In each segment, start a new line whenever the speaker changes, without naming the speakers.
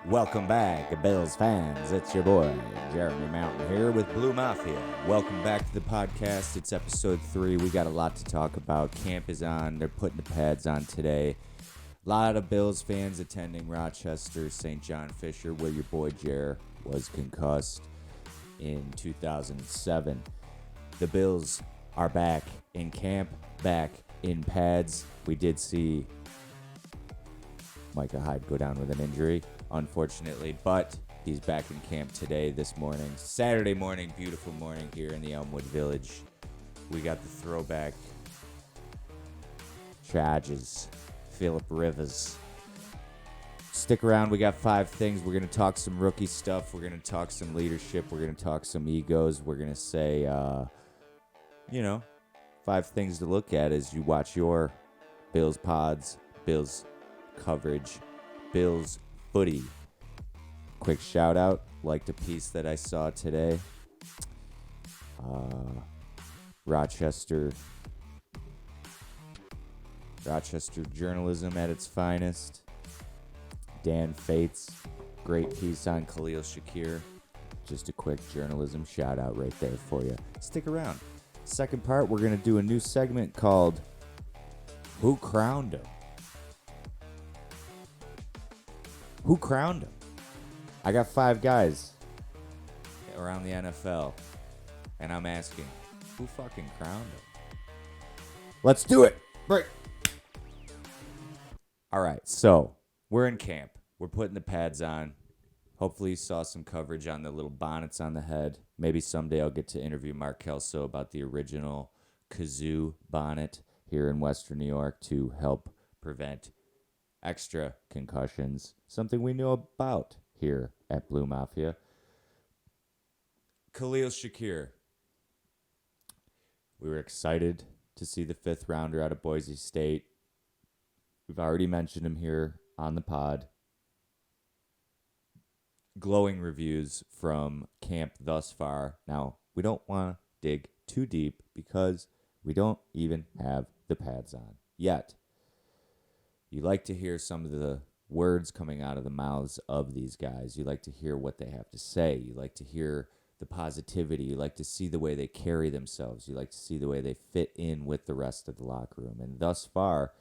Welcome back, Bills fans. It's your boy, Jeremy Mountain here with Blue Mafia. Welcome back to the podcast. It's episode 3. We got a lot to talk about. Camp is on. They're putting the pads on today. A lot of Bills fans attending Rochester, St. John Fisher, where your boy Jer was concussed in 2007. The Bills are back in camp, back in pads. We did see Micah Hyde go down with an injury, unfortunately, but he's back in camp today, this morning. Saturday morning, beautiful morning here in the Elmwood Village. We got the throwback charges, Philip Rivers. Stick around, we got 5 things. We're going to talk some rookie stuff. We're going to talk some leadership. We're going to talk some egos. We're going to say, 5 things to look at as you watch your Bills pods, Bills coverage, Bills footy. Quick shout out, liked a piece that I saw today. Rochester journalism at its finest. Dan Fates, great piece on Khalil Shakir. Just a quick journalism shout out right there for you. Stick around. Second part, we're going to do a new segment called Who Crowned Him? Who crowned him? I got 5 guys around the NFL, and I'm asking, who fucking crowned him? Let's do it. Break. All right, so we're in camp. We're putting the pads on. Hopefully you saw some coverage on the little bonnets on the head. Maybe someday I'll get to interview Mark Kelso about the original kazoo bonnet here in Western New York to help prevent extra concussions, something we know about here at Blue Mafia. Khalil Shakir. We were excited to see the 5th rounder out of Boise State. We've already mentioned him here on the pod. Glowing reviews from camp thus far. Now, we don't want to dig too deep because we don't even have the pads on yet. You like to hear some of the words coming out of the mouths of these guys. You like to hear what they have to say. You like to hear the positivity. You like to see the way they carry themselves. You like to see the way they fit in with the rest of the locker room. And thus far,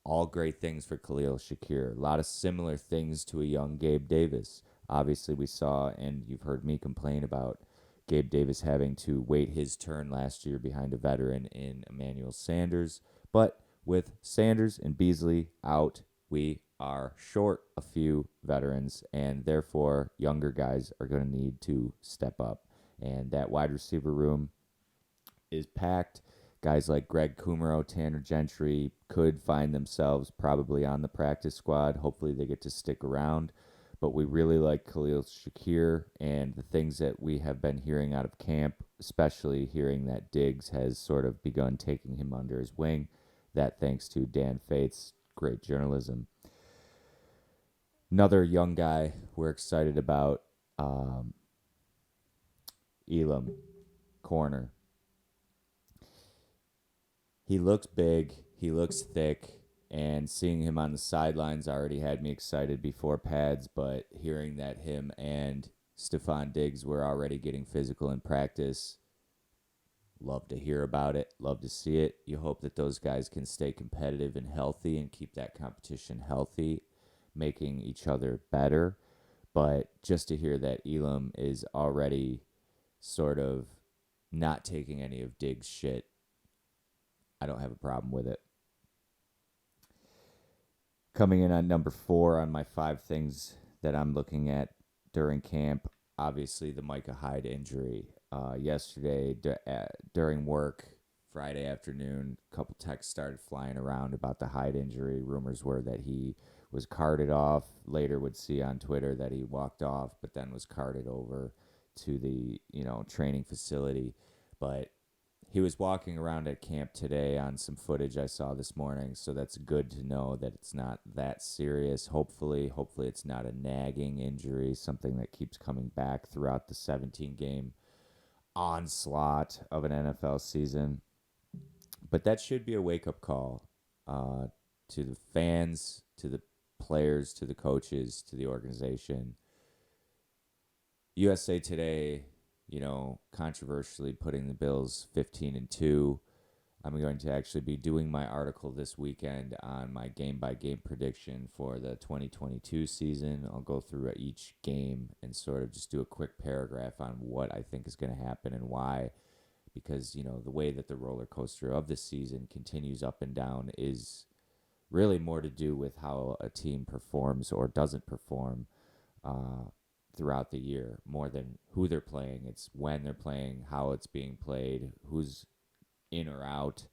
all great things for Khalil Shakir. A lot of similar things to a young Gabe Davis. Obviously, we saw, and you've heard me complain about Gabe Davis having to wait his turn last year behind a veteran in Emmanuel Sanders. But with Sanders and Beasley out, we are short a few veterans, and therefore younger guys are going to need to step up. And that wide receiver room is packed. Guys like Greg Kumaro, Tanner Gentry could find themselves probably on the practice squad. Hopefully they get to stick around. But we really like Khalil Shakir, and the things that we have been hearing out of camp, especially hearing that Diggs has sort of begun taking him under his wing. That thanks to Dan Fates, great journalism. Another young guy we're excited about, Elam, corner. He looks big, he looks thick, and seeing him on the sidelines already had me excited before pads, but hearing that him and Stephon Diggs were already getting physical in practice, love to hear about it, love to see it. You hope that those guys can stay competitive and healthy and keep that competition healthy, making each other better. But just to hear that Elam is already sort of not taking any of Diggs' shit, I don't have a problem with it. Coming in on number 4 on my 5 things that I'm looking at during camp, obviously the Micah Hyde injury. Yesterday during work, Friday afternoon, a couple texts started flying around about the Hyde injury. Rumors were that he was carted off. Later would see on Twitter that he walked off, but then was carted over to the training facility. But he was walking around at camp today on some footage I saw this morning, so that's good to know that it's not that serious. Hopefully it's not a nagging injury, something that keeps coming back throughout the 17-game onslaught of an NFL season. But that should be a wake-up call to the fans, to the players to the coaches to the organization. USA Today, controversially putting the Bills 15-2. I'm going to actually be doing my article this weekend on my game-by-game prediction for the 2022 season. I'll go through each game and sort of just do a quick paragraph on what I think is going to happen and why. Because, the way that the roller coaster of this season continues up and down is really more to do with how a team performs or doesn't perform throughout the year, more than who they're playing. It's when they're playing, how it's being played, who's in or out.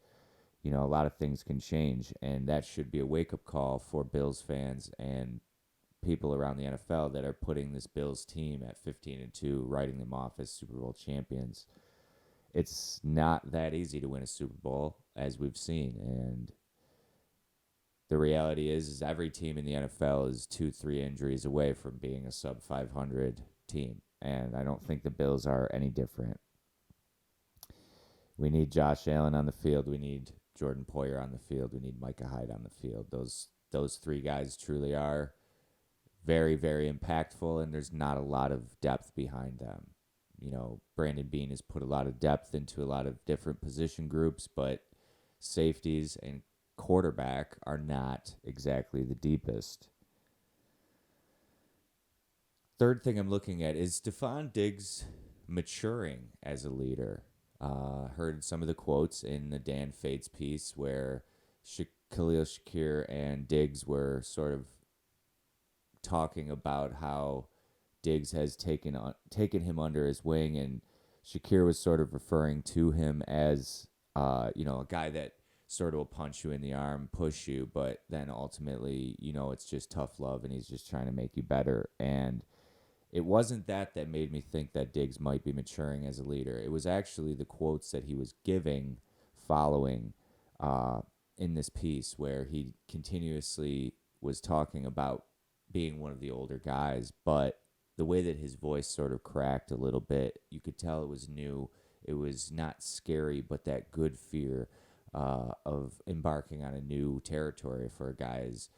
A lot of things can change, and that should be a wake-up call for Bills fans and people around the NFL that are putting this Bills team at 15-2, writing them off as Super Bowl champions. It's not that easy to win a Super Bowl, as we've seen, and the reality is every team in the NFL is 2-3 injuries away from being a sub 500 team, and I don't think the Bills are any different. We need Josh Allen on the field. We need Jordan Poyer on the field. We need Micah Hyde on the field. Those three guys truly are very, very impactful, and there's not a lot of depth behind them. Brandon Beane has put a lot of depth into a lot of different position groups, but safeties and quarterback are not exactly the deepest. Third thing I'm looking at is Stephon Diggs maturing as a leader. Heard some of the quotes in the Dan Fates piece where Khalil Shakir and Diggs were sort of talking about how Diggs has taken him under his wing, and Shakir was sort of referring to him as a guy that sort of will punch you in the arm, push you, but then ultimately, it's just tough love and he's just trying to make you better. And it wasn't that made me think that Diggs might be maturing as a leader. It was actually the quotes that he was giving following in this piece where he continuously was talking about being one of the older guys, but the way that his voice sort of cracked a little bit, you could tell it was new. It was not scary, but that good fear of embarking on a new territory for a guy as,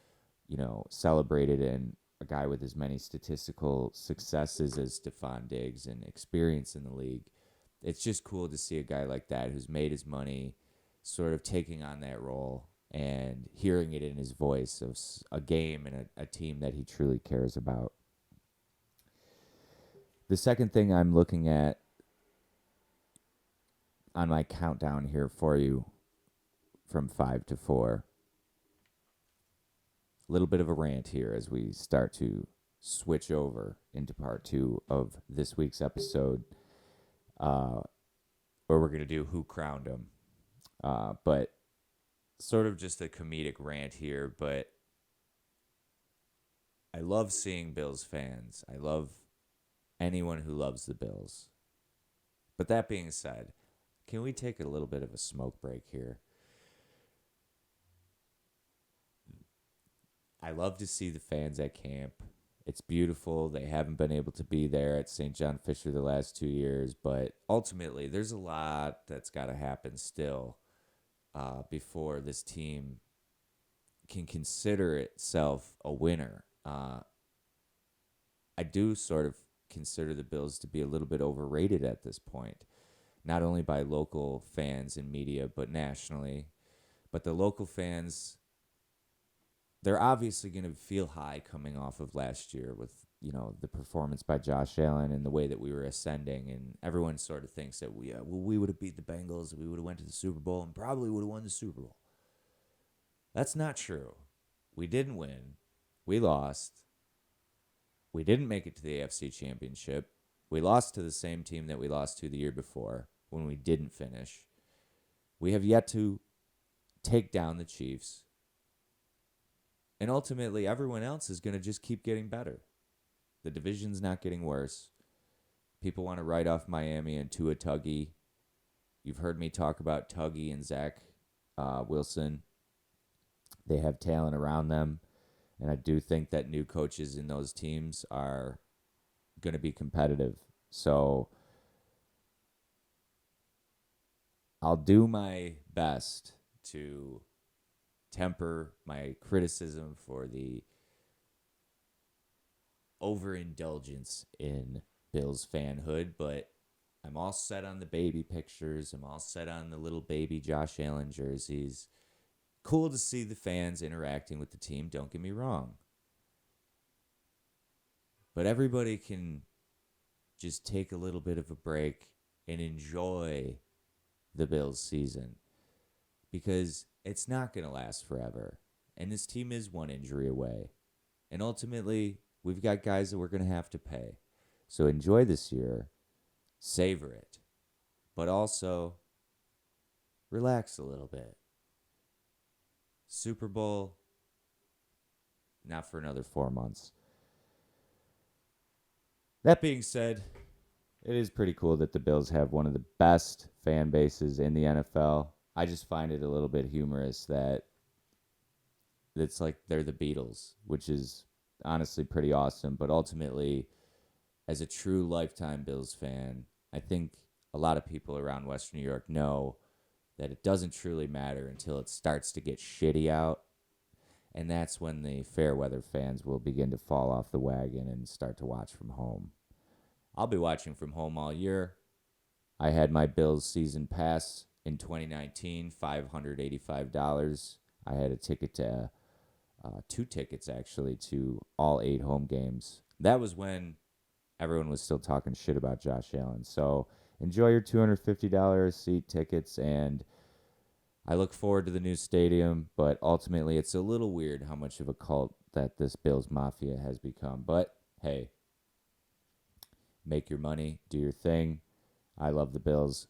celebrated and a guy with as many statistical successes as Stephon Diggs and experience in the league. It's just cool to see a guy like that who's made his money sort of taking on that role and hearing it in his voice of a game and a team that he truly cares about. The second thing I'm looking at on my countdown here for you from 5 to 4. A little bit of a rant here as we start to switch over into part 2 of this week's episode, where we're going to do Who Crowned Him. But sort of just a comedic rant here, but I love seeing Bills fans. I love anyone who loves the Bills. But that being said, can we take a little bit of a smoke break here? I love to see the fans at camp. It's beautiful. They haven't been able to be there at St. John Fisher the last 2 years, but ultimately there's a lot that's got to happen still before this team can consider itself a winner. I do sort of consider the Bills to be a little bit overrated at this point, not only by local fans and media, but nationally. But the local fans, they're obviously going to feel high coming off of last year with, the performance by Josh Allen and the way that we were ascending. And everyone sort of thinks that we would have beat the Bengals, we would have went to the Super Bowl and probably would have won the Super Bowl. That's not true. We didn't win. We lost. We didn't make it to the AFC Championship. We lost to the same team that we lost to the year before when we didn't finish. We have yet to take down the Chiefs. And ultimately, everyone else is going to just keep getting better. The division's not getting worse. People want to write off Miami and Tua Tuggy. You've heard me talk about Tuggy and Zach Wilson. They have talent around them. And I do think that new coaches in those teams are going to be competitive. So I'll do my best to temper my criticism for the overindulgence in Bills fanhood, but I'm all set on the baby pictures. I'm all set on the little baby Josh Allen jerseys. Cool to see the fans interacting with the team, don't get me wrong. But everybody can just take a little bit of a break and enjoy the Bills season, because it's not going to last forever. And this team is one injury away. And ultimately, we've got guys that we're going to have to pay. So enjoy this year, savor it, but also relax a little bit. Super Bowl, not for another 4 months. That being said, it is pretty cool that the Bills have one of the best fan bases in the NFL. I just find it a little bit humorous that it's like they're the Beatles, which is honestly pretty awesome. But ultimately, as a true lifetime Bills fan, I think a lot of people around Western New York know that it doesn't truly matter until it starts to get shitty out. And that's when the fair weather fans will begin to fall off the wagon and start to watch from home. I'll be watching from home all year. I had my Bills season pass in 2019, $585. I had a ticket to, 2 tickets actually, to all 8 home games. That was when everyone was still talking shit about Josh Allen. So enjoy your $250 seat tickets, and I look forward to the new stadium, but ultimately it's a little weird how much of a cult that this Bills Mafia has become. But hey, make your money, do your thing. I love the Bills.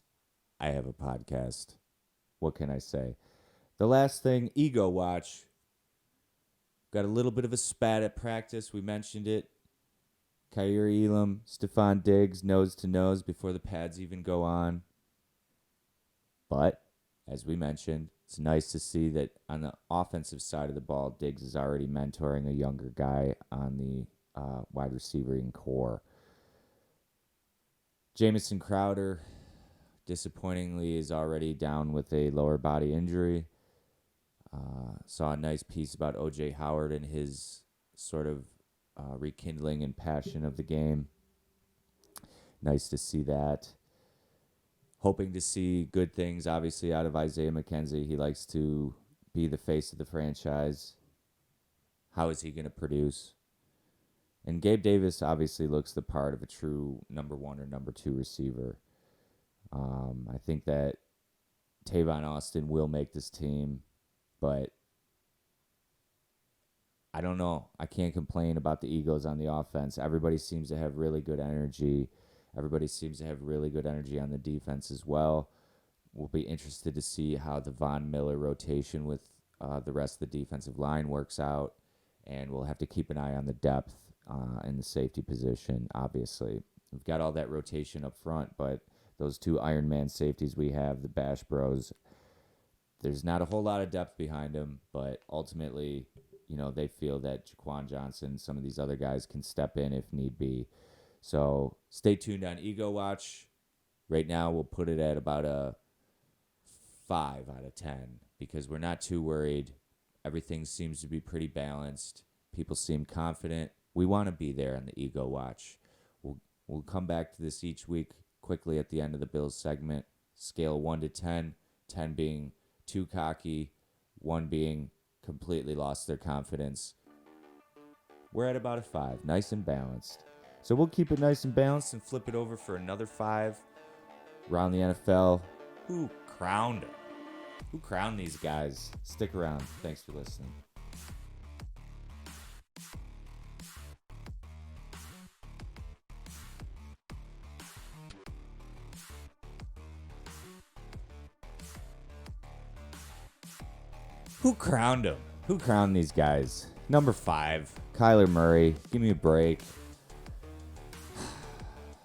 I have a podcast. What can I say? The last thing, ego watch. Got a little bit of a spat at practice. We mentioned it. Kyrie Elam, Stephon Diggs, nose to nose before the pads even go on. But, as we mentioned, it's nice to see that on the offensive side of the ball, Diggs is already mentoring a younger guy on the wide receiving core. Jamison Crowder, disappointingly, is already down with a lower body injury. Saw a nice piece about O.J. Howard and his sort of rekindling and passion of the game. Nice to see that. Hoping to see good things, obviously, out of Isaiah McKenzie. He likes to be the face of the franchise. How is he going to produce? And Gabe Davis obviously looks the part of a true number 1 or number 2 receiver. I think that Tavon Austin will make this team, but I don't know. I can't complain about the egos on the offense. Everybody seems to have really good energy. Everybody seems to have really good energy on the defense as well. We'll be interested to see how the Von Miller rotation with the rest of the defensive line works out, and we'll have to keep an eye on the depth in the safety position, obviously. We've got all that rotation up front, but those 2 Iron Man safeties we have, the Bash Bros, there's not a whole lot of depth behind them, but ultimately, they feel that Jaquan Johnson, some of these other guys can step in if need be. So stay tuned on Ego Watch. Right now, we'll put it at about a 5 out of 10 because we're not too worried. Everything seems to be pretty balanced. People seem confident. We want to be there on the Ego Watch. We'll come back to this each week quickly at the end of the Bills segment. Scale 1 to 10, 10 being too cocky, 1 being completely lost their confidence. We're at about a 5, nice and balanced. So we'll keep it nice and balanced and flip it over for another 5 around the NFL. Who crowned them? Who crowned these guys? Stick around. Thanks for listening. Who crowned him? Who crowned these guys? Number 5, Kyler Murray. Give me a break.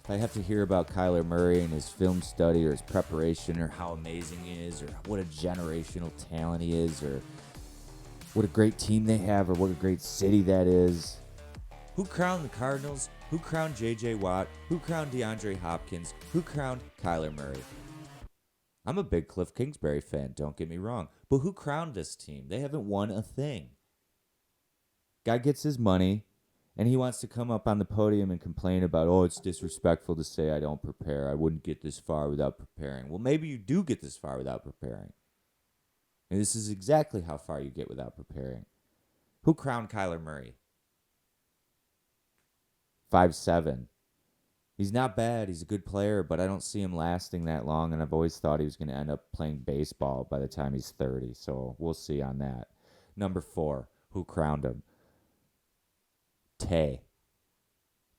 If I have to hear about Kyler Murray and his film study or his preparation or how amazing he is or what a generational talent he is or what a great team they have or what a great city that is. Who crowned the Cardinals? Who crowned J.J. Watt? Who crowned DeAndre Hopkins? Who crowned Kyler Murray? I'm a big Cliff Kingsbury fan, don't get me wrong. But who crowned this team? They haven't won a thing. Guy gets his money, And he wants to come up on the podium and complain about, oh, it's disrespectful to say I don't prepare. I wouldn't get this far without preparing. Well, maybe you do get this far without preparing. And this is exactly how far you get without preparing. Who crowned Kyler Murray? 5'7". He's not bad. He's a good player, but I don't see him lasting that long, and I've always thought he was going to end up playing baseball by the time he's 30, so we'll see on that. Number 4, who crowned him?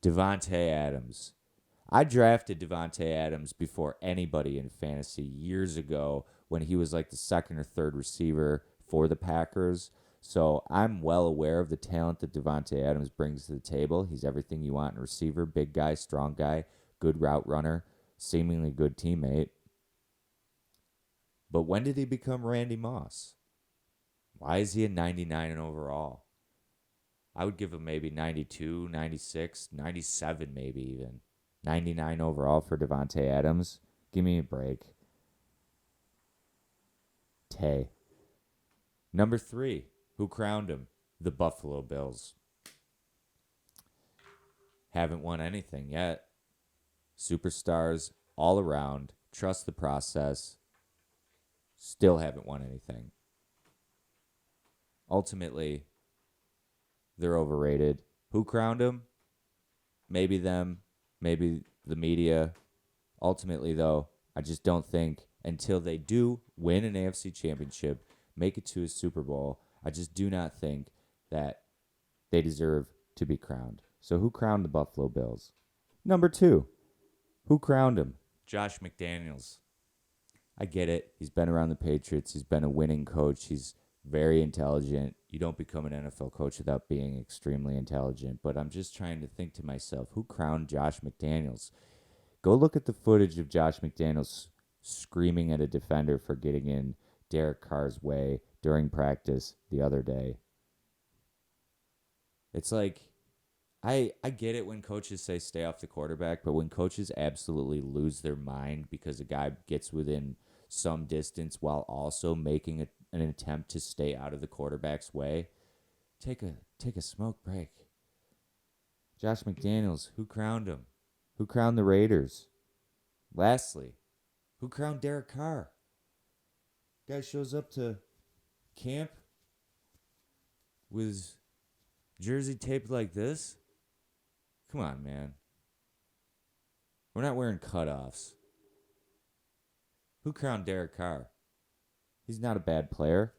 Devontae Adams. I drafted Devontae Adams before anybody in fantasy years ago when he was like the second or third receiver for the Packers. So I'm well aware of the talent that Devontae Adams brings to the table. He's everything you want in a receiver. Big guy, strong guy, good route runner, seemingly good teammate. But when did he become Randy Moss? Why is he a 99 in overall? I would give him maybe 92, 96, 97 maybe even. 99 overall for Devontae Adams. Give me a break. Tay. Number 3, who crowned him? The Buffalo Bills. Haven't won anything yet. Superstars all around. Trust the process. Still haven't won anything. Ultimately, they're overrated. Who crowned them? Maybe them, maybe the media. Ultimately, though, I just don't think until they do win an AFC championship, make it to a Super Bowl, I just do not think that they deserve to be crowned. So who crowned the Buffalo Bills? Number 2, who crowned him? Josh McDaniels. I get it. He's been around the Patriots. He's been a winning coach. He's very intelligent. You don't become an NFL coach without being extremely intelligent. But I'm just trying to think to myself, who crowned Josh McDaniels? Go look at the footage of Josh McDaniels screaming at a defender for getting in Derek Carr's way during practice the other day. It's like, I get it when coaches say stay off the quarterback, but when coaches absolutely lose their mind because a guy gets within some distance while also making an attempt to stay out of the quarterback's way, take a smoke break. Josh McDaniels, who crowned him? Who crowned the Raiders? Lastly, who crowned Derek Carr? Guy shows up to camp with his jersey taped like this. Come on, man. We're not wearing cutoffs. Who crowned Derek Carr? He's not a bad player.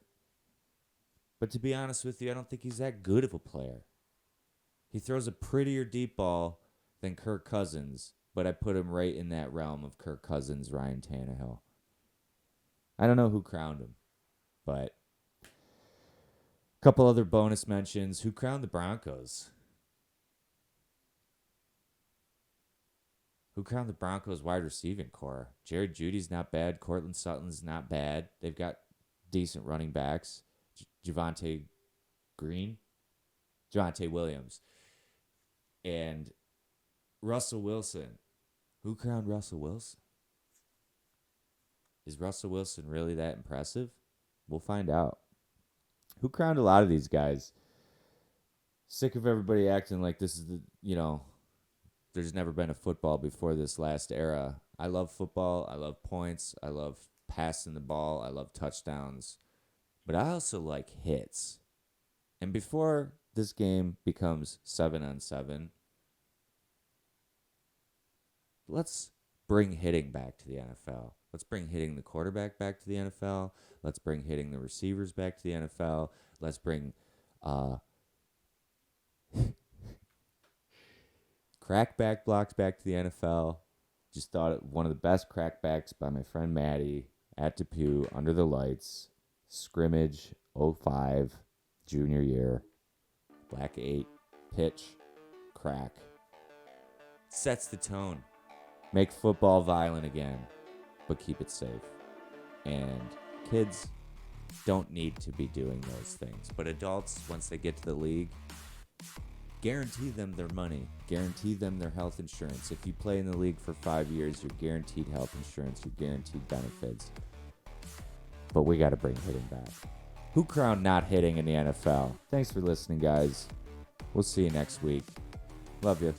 But to be honest with you, I don't think he's that good of a player. He throws a prettier deep ball than Kirk Cousins, but I put him right in that realm of Kirk Cousins, Ryan Tannehill. I don't know who crowned him, but a couple other bonus mentions. Who crowned the Broncos? Who crowned the Broncos wide receiving core? Jared Judy's not bad. Cortland Sutton's not bad. They've got decent running backs. Javonte Williams. And Russell Wilson. Who crowned Russell Wilson? Is Russell Wilson really that impressive? We'll find out. Who crowned a lot of these guys? Sick of everybody acting like this is there's never been a football before this last era. I love football. I love points. I love passing the ball. I love touchdowns. But I also like hits. And before this game becomes 7-on-7, let's bring hitting back to the NFL. Let's bring hitting the quarterback back to the NFL. Let's bring hitting the receivers back to the NFL. Let's bring crackback blocks back to the NFL. Just thought it one of the best crackbacks by my friend Maddie at Depew under the lights. Scrimmage 05, junior year. Black 8, pitch, crack. Sets the tone. Make football violent again, but keep it safe. And kids don't need to be doing those things. But adults, once they get to the league, guarantee them their money. Guarantee them their health insurance. If you play in the league for 5 years, you're guaranteed health insurance. You're guaranteed benefits. But we got to bring hitting back. Who crowned not hitting in the NFL? Thanks for listening, guys. We'll see you next week. Love you.